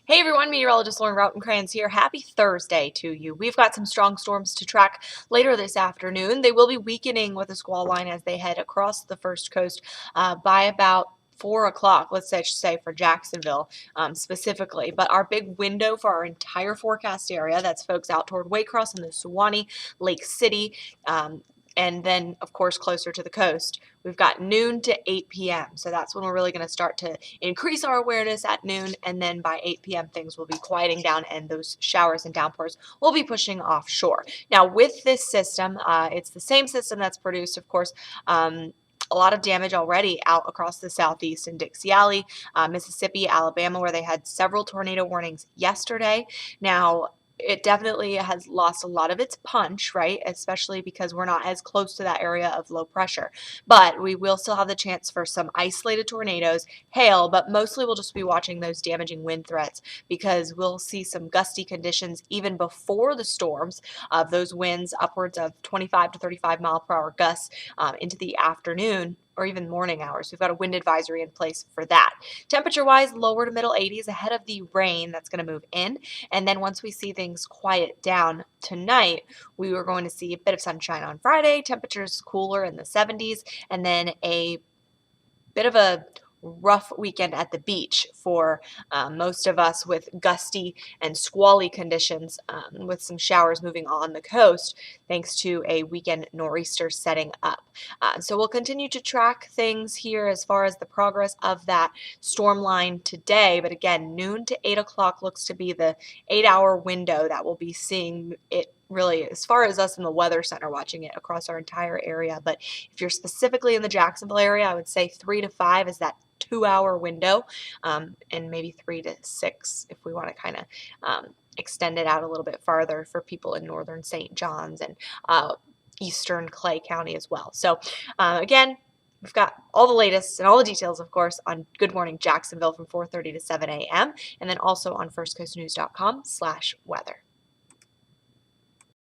Hey everyone, meteorologist Lauren Rautenkranz here. Happy Thursday to you. We've got some strong storms to track later this afternoon. They will be weakening with a squall line as they head across the first coast by about 4 o'clock, let's say for Jacksonville specifically. But our big window for our entire forecast area, that's folks out toward Waycross and the Suwannee, Lake City, and then, of course, closer to the coast. We've got noon to 8 p.m. So that's when we're really going to start to increase our awareness at noon. And then by 8 p.m., things will be quieting down and those showers and downpours will be pushing offshore. Now, with this system, it's the same system that's produced, of course, a lot of damage already out across the southeast in Dixie Alley, Mississippi, Alabama, where they had several tornado warnings yesterday. Now, it definitely has lost a lot of its punch, right? Especially because we're not as close to that area of low pressure. But we will still have the chance for some isolated tornadoes, hail, but mostly we'll just be watching those damaging wind threats because we'll see some gusty conditions even before the storms of those winds upwards of 25 to 35 mile per hour gusts into the afternoon or even morning hours. We've got a wind advisory in place for that. Temperature-wise, lower to middle 80s ahead of the rain that's going to move in. And then once we see things quiet down tonight, we were going to see a bit of sunshine on Friday, temperatures cooler in the 70s, and then a bit of a rough weekend at the beach for most of us with gusty and squally conditions with some showers moving on the coast thanks to a weekend nor'easter setting up. So we'll continue to track things here as far as the progress of that storm line today. But again, noon to 8 o'clock looks to be the 8-hour window that we'll be seeing it really as far as us in the weather center watching it across our entire area. But if you're specifically in the Jacksonville area, I would say 3 to 5 is that 2-hour window, and maybe 3 to 6 if we want to kind of extend it out a little bit farther for people in northern St. John's and eastern Clay County as well. So again, we've got all the latest and all the details, of course, on Good Morning Jacksonville from 4:30 to 7 a.m. and then also on firstcoastnews.com/weather.